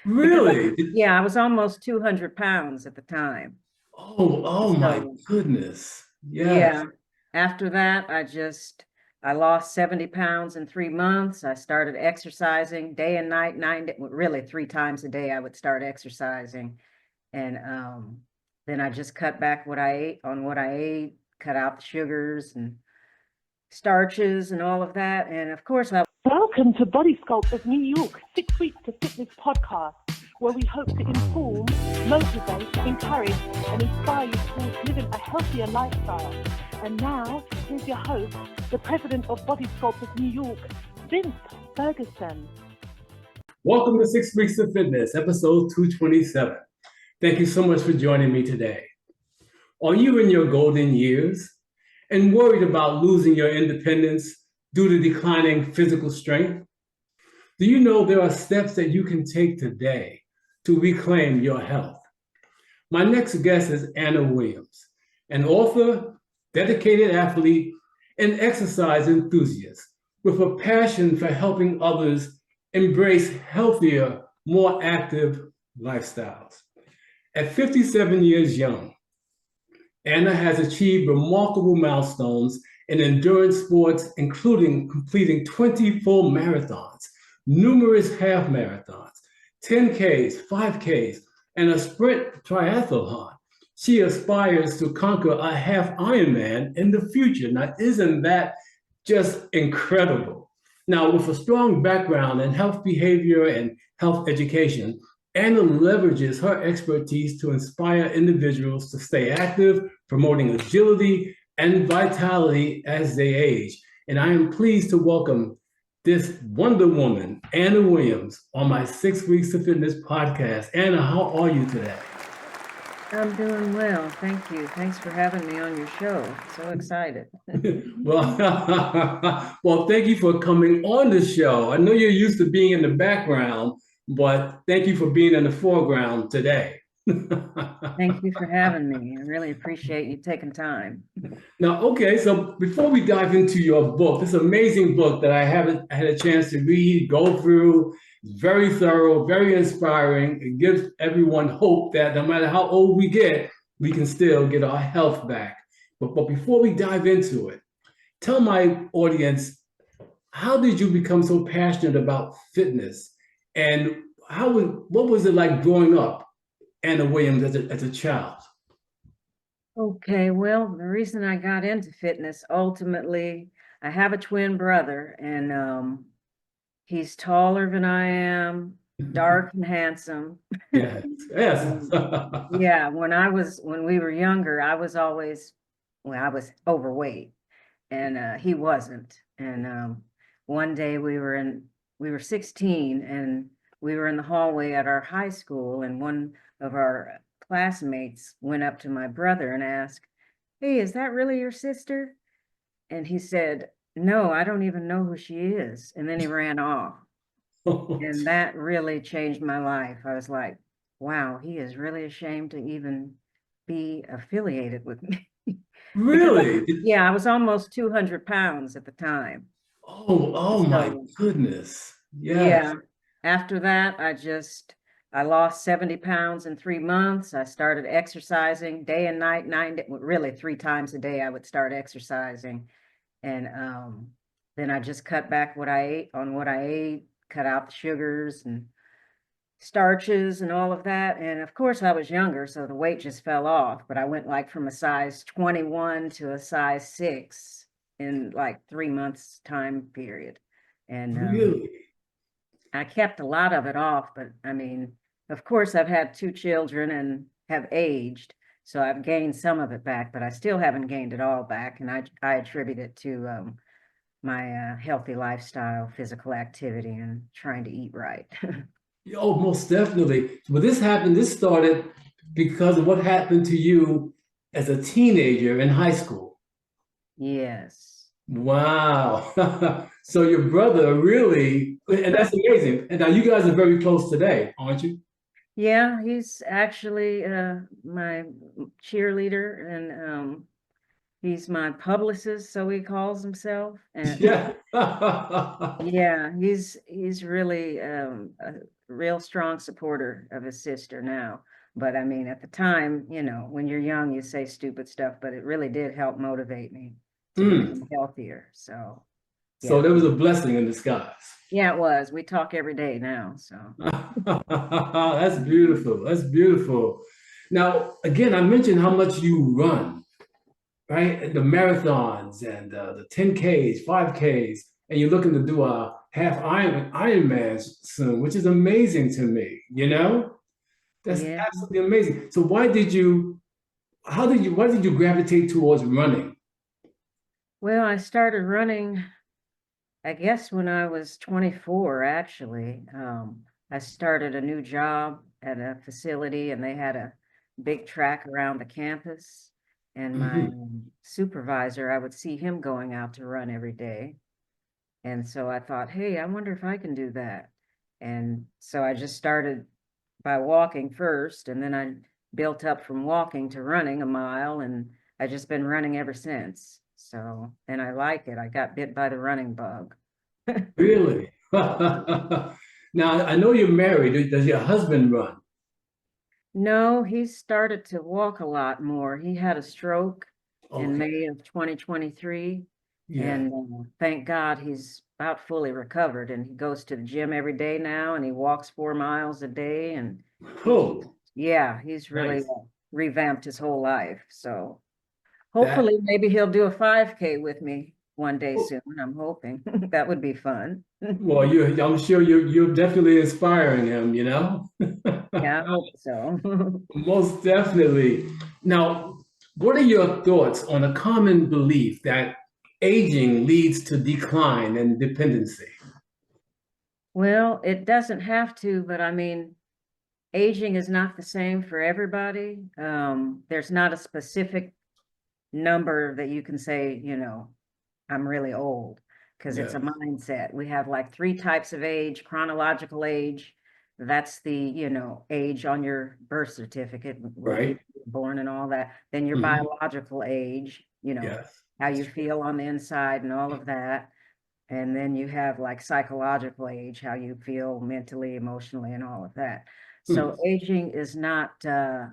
because Really? yeah, I was almost 200 pounds at the time. Oh my So goodness. Yes. yeah, after that, I lost 70 pounds in 3 months. I started exercising day and night, well, really 3 times a day. I would start exercising. And then I just cut back what I ate, cut out the sugars and starches and all of that. And of course, Welcome to Body Sculpt of New York 6 Weeks to Fitness podcast, where we hope to inform, motivate, encourage, and inspire you towards living a healthier lifestyle. And now, here's your host, the president of Body Sculpt of New York, Vincent Ferguson. Welcome to 6 Weeks of Fitness, episode 227. Thank you so much for joining me today. Are you in your golden years and worried about losing your independence due to declining physical strength? Do you know there are steps that you can take today to reclaim your health? My next guest is Anna Williams, an author, dedicated athlete, and exercise enthusiast with a passion for helping others embrace healthier, more active lifestyles. At 57 years young, Anna has achieved remarkable milestones in endurance sports, including completing 20 full marathons, numerous half marathons, 10Ks, 5Ks, and a sprint triathlon. She aspires to conquer a half Ironman in the future. Now, isn't that just incredible? Now, with a strong background in health behavior and health education, Anna leverages her expertise to inspire individuals to stay active, promoting agility and vitality as they age. And I am pleased to welcome this Wonder Woman, Anna Williams, on my 6 Weeks of Fitness podcast. Anna, how are you today? I'm doing well. Thank you. Thanks for having me on your show. So excited. Well, well, thank you for coming on the show. I know you're used to being in the background, but thank you for being in the foreground today. Thank you for having me. I really appreciate you taking time. Now, okay, so before we dive into your book, this amazing book that I haven't had a chance to read, go through, it's very thorough, very inspiring. It gives everyone hope that no matter how old we get, we can still get our health back. But before we dive into it, tell my audience, how did you become so passionate about fitness? And what was it like growing up, Anna Williams, as a child? Okay, well, the reason I got into fitness, ultimately, I have a twin brother, and he's taller than I am, dark and handsome. Yes, yes. And yeah, when we were younger, I was overweight, and he wasn't. And one day we were 16, and we were in the hallway at our high school, and one of our classmates went up to my brother and asked, "Hey, is that really your sister?" And he said, "No, I don't even know who she is." And then he ran off. And that really changed my life. I was like, wow, he is really ashamed to even be affiliated with me. Because Really? yeah, I was almost 200 pounds at the time. Oh my So goodness. Yes. yeah, after that, I lost 70 pounds in 3 months. I started exercising day and night, well, really 3 times a day. I would start exercising. And then I just cut back what I ate, cut out the sugars and starches and all of that. And of course, I was younger, so the weight just fell off. But I went like from a size 21 to a size 6 in like 3 months time period. And Really? I kept a lot of it off, but I mean, of course, I've had 2 children and have aged, so I've gained some of it back, but I still haven't gained it all back. And I attribute it to my healthy lifestyle, physical activity, and trying to eat right. Oh, most definitely. Well, this started because of what happened to you as a teenager in high school. Yes. Wow. So your brother really, and that's amazing. And now you guys are very close today, aren't you? Yeah, he's actually my cheerleader, and He's my publicist, so he calls himself. And Yeah. yeah, he's really a real strong supporter of his sister now. But I mean, at the time, when you're young, you say stupid stuff, but it really did help motivate me to Mm. become healthier. So So yeah. there was a blessing in disguise. Yeah, it was. We talk every day now, so. That's beautiful. That's beautiful. Now, again, I mentioned how much you run, right? The marathons and the 10Ks, 5Ks, and you're looking to do a half Ironman soon, which is amazing to me, That's Yeah. absolutely amazing. So why did you gravitate towards running? Well, I started running, I guess, when I was 24, actually. I started a new job at a facility and they had a big track around the campus. And my Mhm. supervisor, I would see him going out to run every day. And so I thought, hey, I wonder if I can do that. And so I just started by walking first, and then I built up from walking to running a mile, and I just been running ever since. So, and I like it. I got bit by the running bug. Really? Now, I know you're married. Does your husband run? No, he started to walk a lot more. He had a stroke in Okay. May of 2023, Yeah. and thank God he's about fully recovered. And he goes to the gym every day now, and he walks 4 miles a day. And he's, Oh, yeah, he's really nice. revamped his whole life. So That, hopefully, maybe he'll do a 5K with me one day soon. I'm hoping that would be fun. well, I'm sure you're definitely inspiring him. Yeah, I hope so. Most definitely. Now, what are your thoughts on a common belief that aging leads to decline and dependency? Well, it doesn't have to, but I mean, aging is not the same for everybody. There's not a specific number that you can say, I'm really old, because it's Yeah. a mindset. We have like three types of age: chronological age. That's the, age on your birth certificate, what year Right. you were born and all that. Then your Hmm. biological age, Yes. how you feel on the inside and all of that. And then you have like psychological age, how you feel mentally, emotionally, and all of that. Hmm. So aging is not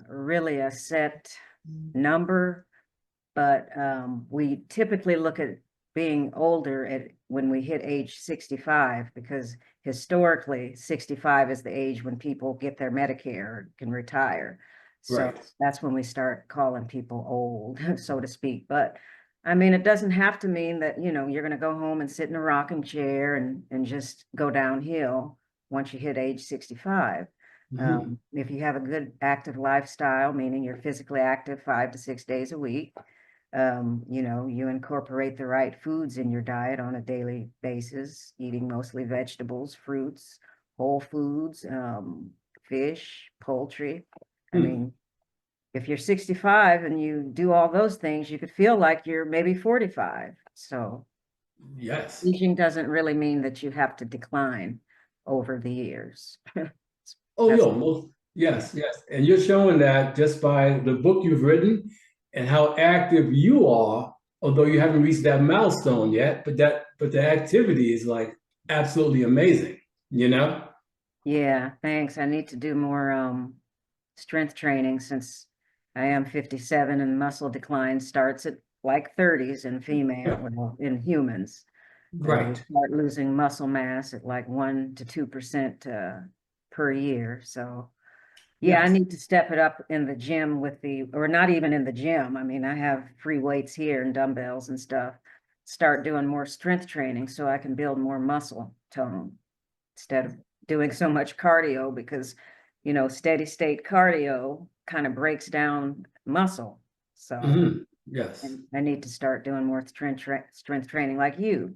really a set number, but we typically look at being older at when we hit age 65, because historically 65 is the age when people get their Medicare or can retire. So Right. that's when we start calling people old, so to speak. But I mean, it doesn't have to mean that, you're going to go home and sit in a rocking chair and just go downhill once you hit age 65. Hmm. If you have a good active lifestyle, meaning you're physically active 5 to 6 days a week, you incorporate the right foods in your diet on a daily basis, eating mostly vegetables, fruits, whole foods, fish, poultry. I Hmm. mean, if you're 65 and you do all those things, you could feel like you're maybe 45. So Yes. aging doesn't really mean that you have to decline over the years. Oh, That's, yeah. yeah. Yes. And you're showing that just by the book you've written and how active you are, although you haven't reached that milestone yet, but the activity is like absolutely amazing, you know? Yeah, thanks. I need to do more strength training since I am 57 and muscle decline starts at like 30s in female, well, in humans. We Right. start losing muscle mass at like 1 to 2% per year. So yeah, I Yes. need to step it up in the gym or not even in the gym. I mean, I have free weights here and dumbbells and stuff. Start doing more strength training so I can build more muscle tone instead of doing so much cardio, because, steady state cardio kind of breaks down muscle. So, Hmm. Yes. and I need to start doing more strength training like you.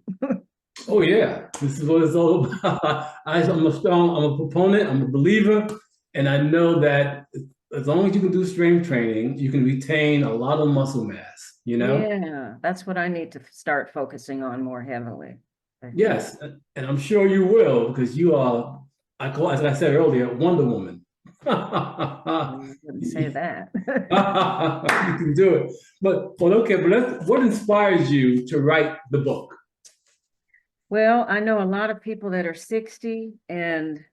Oh yeah, this is what it's all about. I'm a proponent, I'm a believer, and I know that as long as you can do strength training, you can retain a lot of muscle mass, you know? Yeah, that's what I need to start focusing on more heavily. Yeah. Yes, and I'm sure you will because you are, as I said earlier, Wonder Woman. I wouldn't say that. You can do it. But okay, what inspires you to write the book? Well, I know a lot of people that are 60 and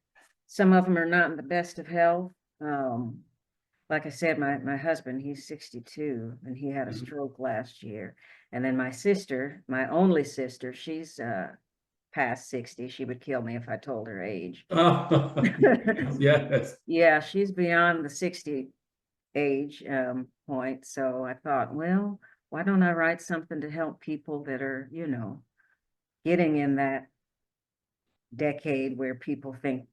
some of them are not in the best of health. Um, like I said, my husband, he's 62 and he had a stroke last year. And then my sister, my only sister, she's past 60. She would kill me if I told her age. Yes. Yeah, she's beyond the 60 age point. So I thought, well, why don't I write something to help people that are, getting in that decade where people think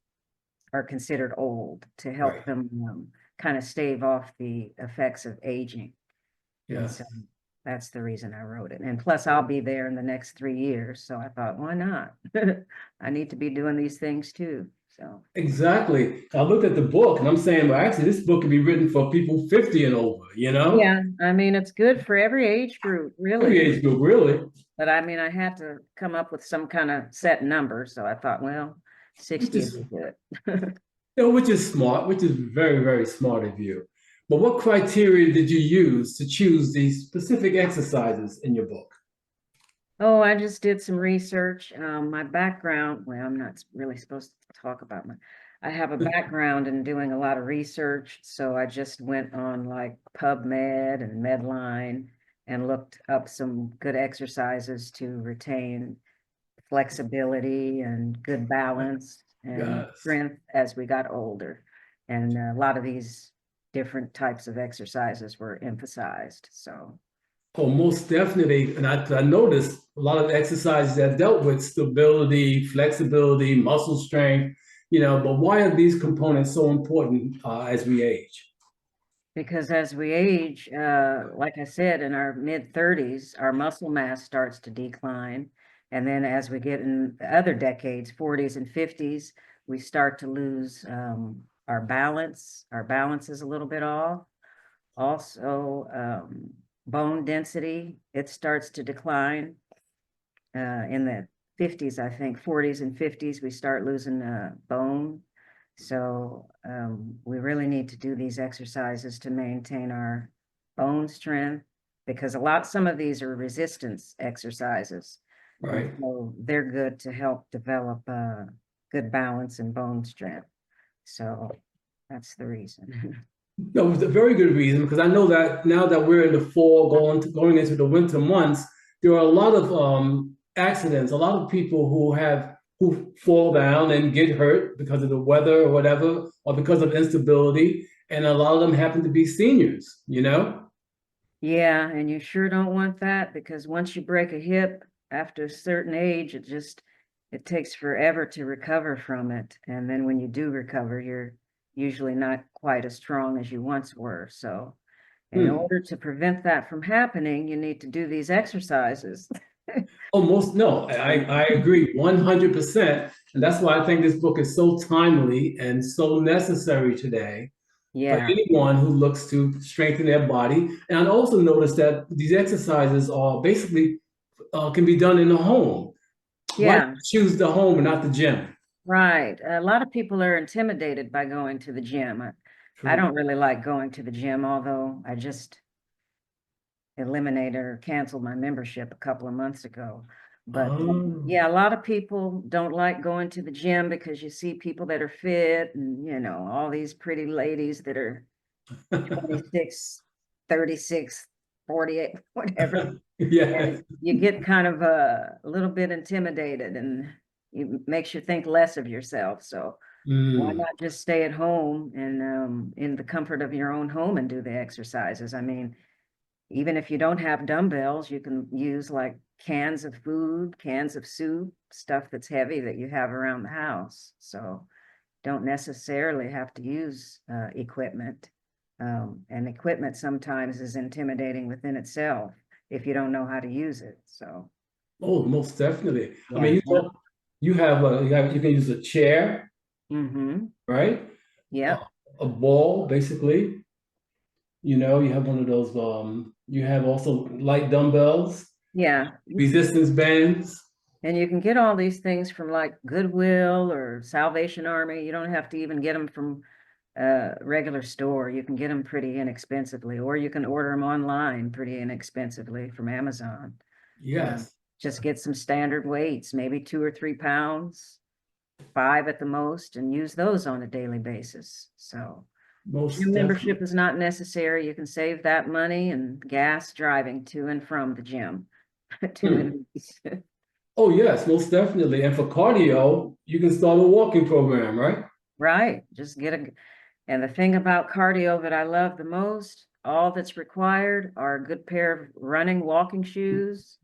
are considered old, to help Right. them kind of stave off the effects of aging. And Yes. so that's the reason I wrote it. And plus, I'll be there in the next 3 years. So I thought, why not? I need to be doing these things too. So, Exactly. I looked at the book and I'm saying, well, actually, this book could be written for people 50 and over, you know? yeah, I mean, it's good for every age group, Every really. age group, really. But I mean, I had to come up with some kind of set number. So I thought, well, Which 60 is, would be good. which is smart, which is very, very smart of you. But what criteria did you use to choose these specific exercises in your book? Oh, I just did some research. My background, well, I'm not really supposed to talk about I have a background in doing a lot of research. So I just went on like PubMed and Medline and looked up some good exercises to retain flexibility and good balance and Yes. strength as we got older. And a lot of these different types of exercises were emphasized. So. Oh, most definitely. And I noticed a lot of exercises that dealt with stability, flexibility, muscle strength, but why are these components so important as we age? Because as we age, like I said, in our mid-30s, our muscle mass starts to decline. And then as we get in the other decades, 40s and 50s, we start to lose our balance. Our balance is a little bit off. Also, bone density, it starts to decline. In the 50s, I think, 40s and 50s, we start losing bone. So we really need to do these exercises to maintain our bone strength, because some of these are resistance exercises. And Right. so they're good to help develop good balance and bone strength. So that's the reason. No, it's a very good reason because I know that now that we're in the fall, going into the winter months, there are a lot of accidents, a lot of people who fall down and get hurt because of the weather or whatever, or because of instability, and a lot of them happen to be seniors, you know? Yeah, and you sure don't want that, because once you break a hip after a certain age, it takes forever to recover from it. And then when you do recover, you're usually not quite as strong as you once were. So in Hmm. order to prevent that from happening, you need to do these exercises. Almost no, I agree 100%. And that's why I think this book is so timely and so necessary today for Yeah, anyone who looks to strengthen their body. And I also noticed that these exercises are basically can be done in the home. Why yeah, choose the home and not the gym? right. A lot of people are intimidated by going to the gym. I True. don't really like going to the gym, although I just eliminated or canceled my membership a couple of months ago. But Oh. yeah, a lot of people don't like going to the gym because you see people that are fit and, all these pretty ladies that are 26, 36, 48, whatever. Yes. And you get kind of a little bit intimidated, and it makes you think less of yourself. So why Mm. not just stay at home and in the comfort of your own home and do the exercises? I mean, even if you don't have dumbbells, you can use like cans of food, cans of soup, stuff that's heavy that you have around the house. So don't necessarily have to use equipment. And equipment sometimes is intimidating within itself if you don't know how to use it. So Oh, most definitely. I yeah. mean, you can use a chair, Mm-hmm. right? Uh, Yep. a ball, basically. You have one of those. You have also light dumbbells, Yeah. resistance bands. And you can get all these things from like Goodwill or Salvation Army. You don't have to even get them from regular store. You can get them pretty inexpensively, or you can order them online pretty inexpensively from Amazon. Yes, Just get some standard weights, maybe 2 or 3 pounds, 5 at the most, and use those on a daily basis. So most gym membership definitely. is not necessary. You can save that money and gas driving to and from the gym. To Hmm. and Oh, yes, most definitely. And for cardio, you can start a walking program, right? right. Just get a, and the thing about cardio that I love the most, all that's required are a good pair of running, walking shoes,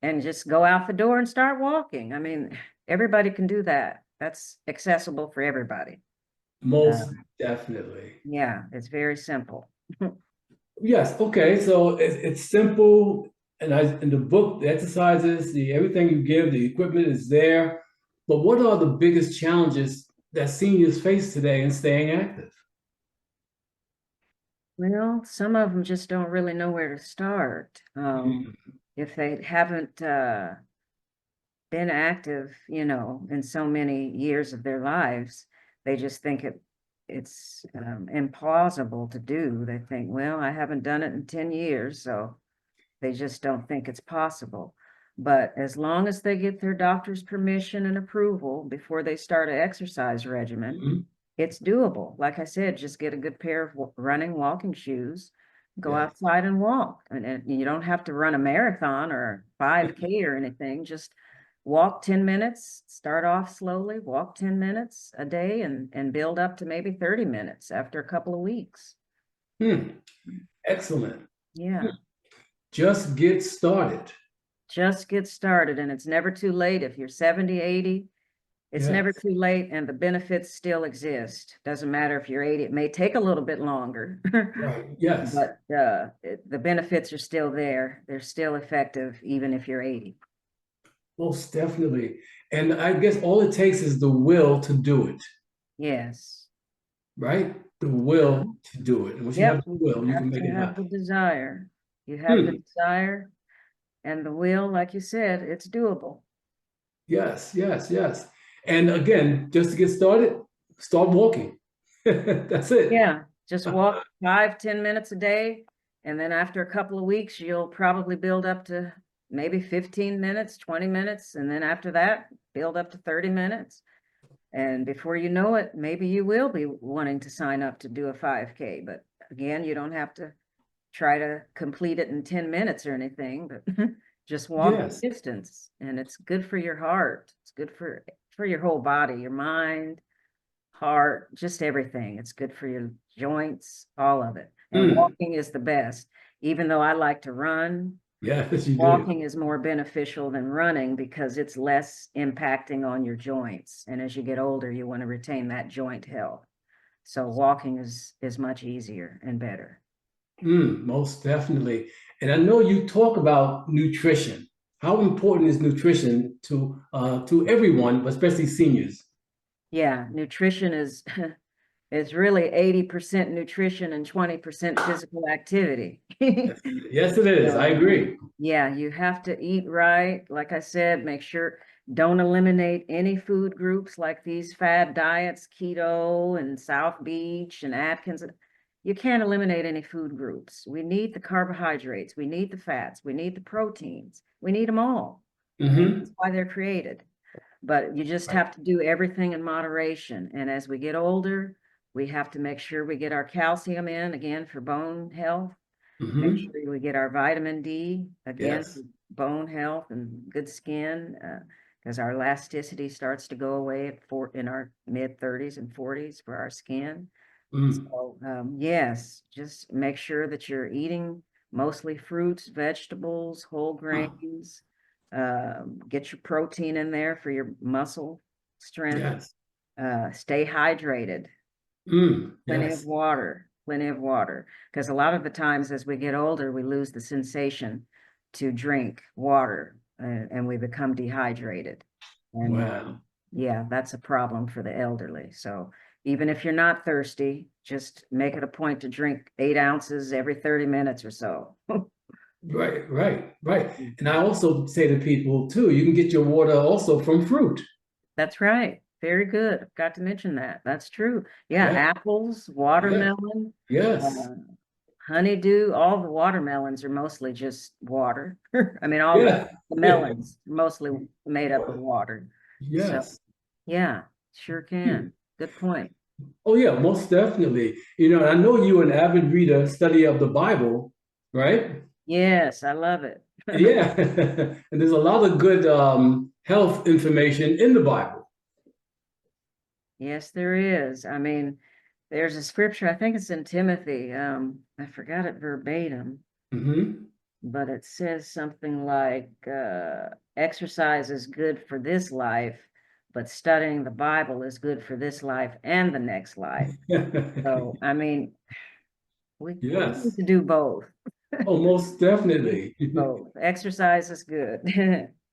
and just go out the door and start walking. I mean, everybody can do that. That's accessible for everybody. Uh, Most definitely. yeah, it's very simple. Yes, okay. So it's simple, and in the book, the exercises, the everything you give, the equipment is there. But what are the biggest challenges that seniors face today in staying active? Well, some of them just don't really know where to start. Mm, If they haven't been active, in so many years of their lives, they just think it's implausible to do. They think, well, I haven't done it in 10 years, so they just don't think it's possible. But as long as they get their doctor's permission and approval before they start an exercise regimen, mhm. it's doable. Like I said, just get a good pair of running, walking shoes, go Yes. outside and walk. And you don't have to run a marathon or 5K or anything. Just walk 10 minutes, start off slowly, walk 10 minutes a day and build up to maybe 30 minutes after a couple of weeks. Hmm. Excellent. Yeah. Just get started. Just get started, and it's never too late. If you're 70, 80, it's Yes. never too late, and the benefits still exist. Doesn't matter if you're 80, it may take a little bit longer, Right. Yes. but the benefits are still there. They're still effective, even if you're 80. Most definitely. And I guess all it takes is the will to do it, Yes. right? The will to do it. And once you have Yep, the you will, you can have make to it have the happen. desire. You have the Hmm. desire and the will, like you said, it's doable. Yes, yes, yes. And again, just to get started, start walking. That's it. Yeah, just walk 5, 10 minutes a day. And then after a couple of weeks, you'll probably build up to maybe 15 minutes, 20 minutes. And then after that, build up to 30 minutes. And before you know it, maybe you will be wanting to sign up to do a 5K. But again, you don't have to try to complete it in 10 minutes or anything, but just walk Yes. the distance. And it's good for your heart. It's good for your whole body, your mind, heart, just everything. It's good for your joints, all of it. And Hmm. walking is the best. Even though I like to run, Yes, you do. walking is more beneficial than running because it's less impacting on your joints. And as you get older, you want to retain that joint health. So walking is much easier and better. Most definitely. And I know you talk about nutrition. How important is nutrition to everyone, but especially seniors? Yeah, nutrition is it's really 80% nutrition and 20% physical activity. Yes, yes, it is. I So, agree. yeah, you have to eat right. Like I said, make sure don't eliminate any food groups like these fad diets, keto and South Beach and Atkins. You can't eliminate any food groups. We need the carbohydrates, we need the fats, we need the proteins, we need them all. And Hmm. that's why they're created. But you just Right. have to do everything in moderation. And as we get older, we have to make sure we get our calcium in again for bone health. Make Hmm. sure we get our vitamin D again for Yes. bone health and good skin, because our elasticity starts to go away in our mid 30s and 40s for our skin. Mm. So yes, just make sure that you're eating mostly fruits, vegetables, whole Ah, grains. Get your protein in there for your muscle strength. yes. Stay hydrated. Yes. Plenty of water. Because a lot of the times as we get older, we lose the sensation to drink water and we become dehydrated. And Wow. yeah, that's a problem for the elderly. So even if you're not thirsty, just make it a point to drink 8 ounces every 30 minutes or so. Right, right, right. And I also say to people too, you can get your water also from fruit. That's right. very good. Got to mention that. That's true. Yeah, Yeah. apples, watermelon, Yes. uh, honeydew, all the watermelons are mostly just water. I mean, all Yeah. the melons mostly made up of Water. water. So, Yes. yeah, sure can. Good point. Oh yeah, most definitely. I know you're an avid reader, study of the Bible, right? Yes, I love it. Yeah. And there's a lot of good health information in the Bible. Yes, there is. I mean, there's a scripture, I think it's in Timothy. I forgot it verbatim, Hmm. but it says something like exercise is good for this life, but studying the Bible is good for this life and the next life. So, I mean, we need Yes. to do both. Oh, most definitely. Both. Exercise is good.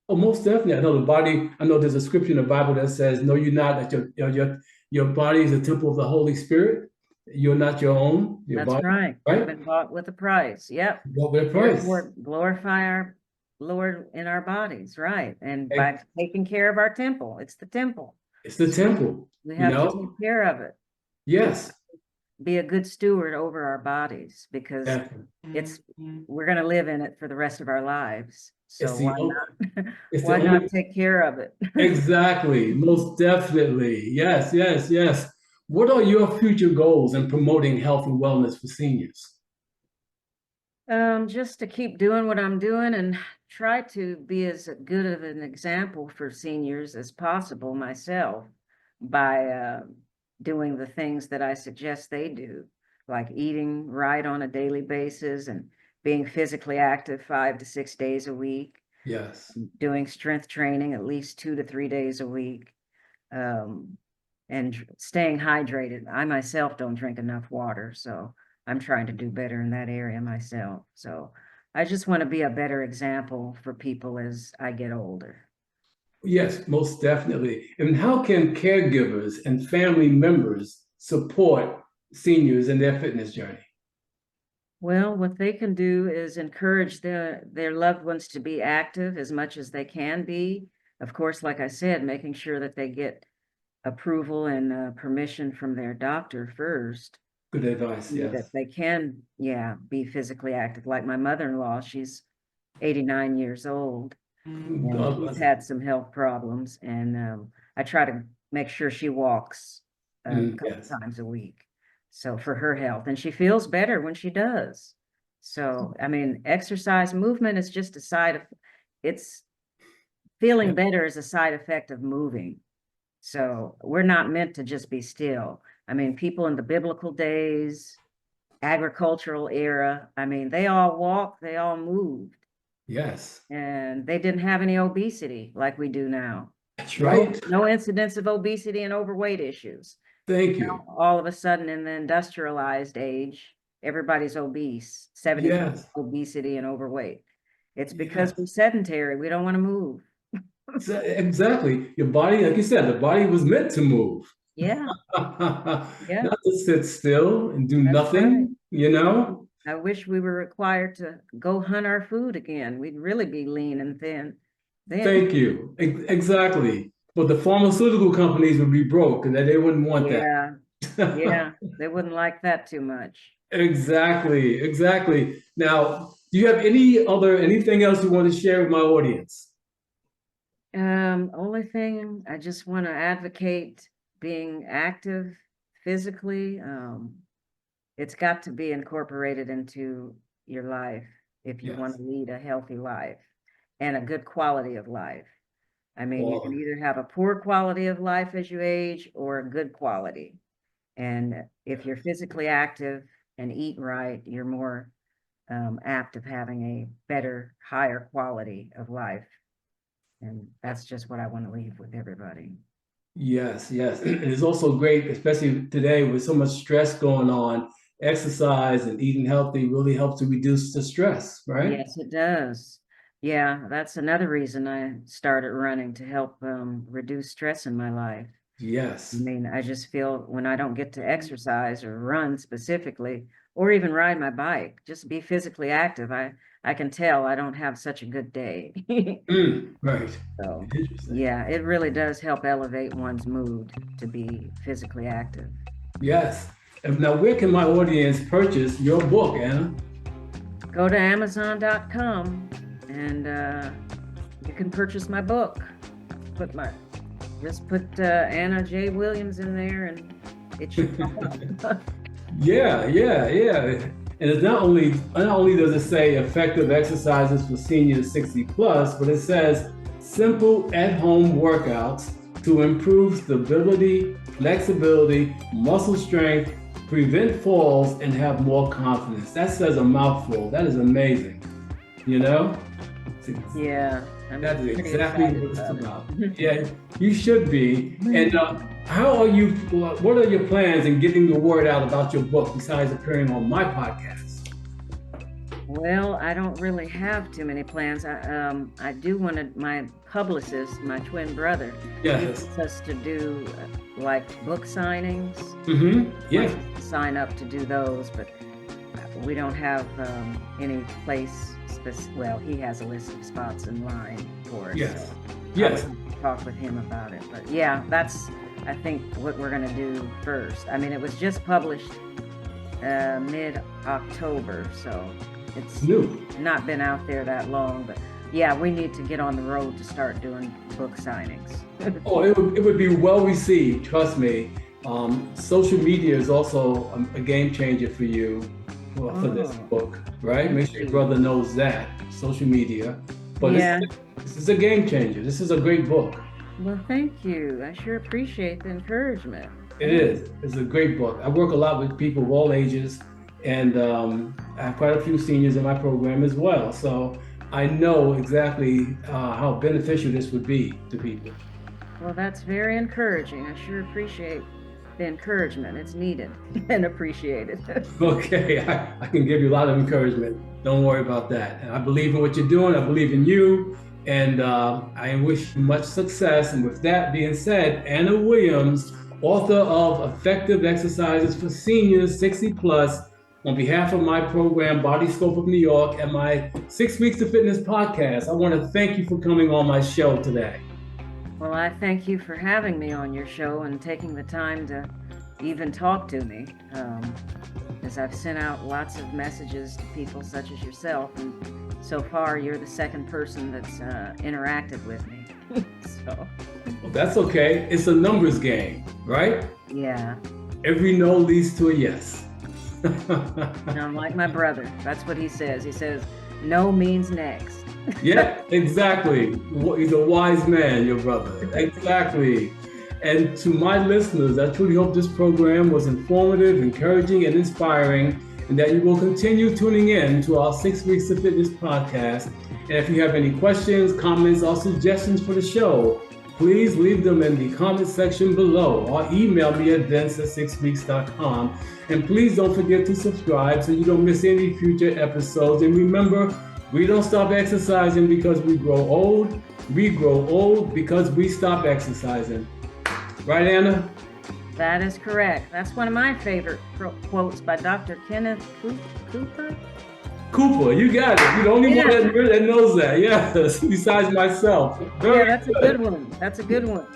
Oh, most definitely. I know the body. I know there's a scripture in the Bible that says, "No, you're not. That your body is a temple of the Holy Spirit. You're not your own. Your That's body, right. We've right? been bought with a price. Yep. What with a price? Therefore, glorify our Lord in our bodies, right? And Hey, by taking care of our temple, it's the temple. it's the temple. We You have to know. take care of it. Yes. Be a good steward over our bodies because Yeah. we're going to live in it for the rest of our lives. It's So the why o- not? it's the Why not only take care of it? exactly. Most definitely. Yes. Yes. Yes. What are your future goals in promoting health and wellness for seniors? Just to keep doing what I'm doing and try to be as good of an example for seniors as possible myself by doing the things that I suggest they do, like eating right on a daily basis and being physically active 5 to 6 days a week, Yes. doing strength training at least 2 to 3 days a week, um, and staying hydrated. I myself don't drink enough water, so I'm trying to do better in that area myself. So I just want to be a better example for people as I get older. Yes, most definitely. And how can caregivers and family members support seniors in their fitness journey? Well, what they can do is encourage their loved ones to be active as much as they can be. Of course, like I said, making sure that they get approval and permission from their doctor first, Good advice. that Yes. they can, yeah, be physically active. Like my mother-in-law, she's 89 years old and God she's bless it. had some health problems. And I try to make sure she walks a couple Yes. times a week. So for her health, and she feels better when she does. So, I mean, exercise movement is just a side of it's feeling better is a side effect of moving. So we're not meant to just be still. I mean, people in the biblical days, agricultural era, I mean, they all walked, they all moved, Yes. and they didn't have any obesity like we do now. That's No, right. no incidence of obesity and overweight issues. Thank you. All of a sudden in the industrialized age, everybody's obese, 70% Yes. obesity and overweight. It's because Yes. we're sedentary. We don't want to move. Exactly. Your body, like you said, the body was meant to move. Yeah, yeah, Not to sit still and do that's right. nothing, you know? I wish we were required to go hunt our food again. We'd really be lean and thin then. Thank you. Exactly. But the pharmaceutical companies would be broke and they wouldn't want that. Yeah, yeah, they wouldn't like that too much. Exactly, exactly. Now, do you have anything else you want to share with my audience? Only thing I just want to advocate being active physically. It's got to be incorporated into your life if you want Yes. to lead a healthy life and a good quality of life. I mean, you can Quality. either have a poor quality of life as you age or a good quality. And if you're physically active and eat right, you're more apt of having a better, higher quality of life. And that's just what I want to leave with everybody. Yes, yes. And it's also great, especially today with so much stress going on. Exercise and eating healthy really helps to reduce the stress, right? Yes, it does. Yeah, that's another reason I started running to help reduce stress in my life. Yes. I mean, I just feel when I don't get to exercise or run specifically, or even ride my bike, just be physically active, I can tell I don't have such a good day. Right. So, Interesting. yeah, it really does help elevate one's mood to be physically active. Yes. And now, where can my audience purchase your book, Anna? Go to Amazon.com and you can purchase my book. Just put Anna J. Williams in there and it should pop up. Yeah. And it's not only does it say effective exercises for seniors 60 plus, but it says simple at-home workouts to improve stability, flexibility, muscle strength, prevent falls, and have more confidence. That says a mouthful. That is amazing. You know? Yeah. That is pretty exactly excited what it's about about. Yeah, you should be. And what are your plans in getting the word out about your book besides appearing on my podcast? Well, I don't really have too many plans. I do want to, my publicist, my twin brother, Yes. he wants us to do like book signings. Yeah. Wants us to sign up to do those, but we don't have any place. Well, he has a list of spots in line for us. Yes. So Yes. I'll talk with him about it. But yeah, that's, I think, what we're going to do first. I mean, it was just published mid-October, so it's New. not been out there that long. But yeah, we need to get on the road to start doing book signings. Oh, it would be well received. Trust me. Social media is also a game changer for you for this book, right? Make sure your brother knows that. Social media. But Yeah. this is a game changer. This is a great book. Well, thank you. I sure appreciate the encouragement. It is. It's a great book. I work a lot with people of all ages, and I have quite a few seniors in my program as well. So I know exactly how beneficial this would be to people. Well, that's very encouraging. I sure appreciate the encouragement. It's needed and appreciated. Okay, I can give you a lot of encouragement. Don't worry about that. And I believe in what you're doing. I believe in you. And I wish you much success. And with that being said, Anna Williams, author of Effective Exercises for Seniors 60 Plus, on behalf of my program, Body Scope of New York, and my 6 Weeks to Fitness podcast, I want to thank you for coming on my show today. Well, I thank you for having me on your show and taking the time to even talk to me, as I've sent out lots of messages to people such as yourself, and so far you're the second person that's interacted with me. So. Well, that's okay. It's a numbers game, right? Yeah. Every no leads to a yes. I'm like my brother. That's what he says. He says, no means next. Yeah, exactly. He's a wise man, your brother. Exactly. And to my listeners, I truly hope this program was informative, encouraging, and inspiring, and that you will continue tuning in to our 6 Weeks of Fitness podcast. And if you have any questions, comments, or suggestions for the show, please leave them in the comment section below or email me at vince@6weeks.com. And please don't forget to subscribe so you don't miss any future episodes. And remember, we don't stop exercising because we grow old. We grow old because we stop exercising. Right, Anna? That is correct. That's one of my favorite quotes by Dr. Kenneth Cooper. Cooper, you got it. You're the only one that knows that. Yes, besides myself. Yeah, that's a good one. That's a good one.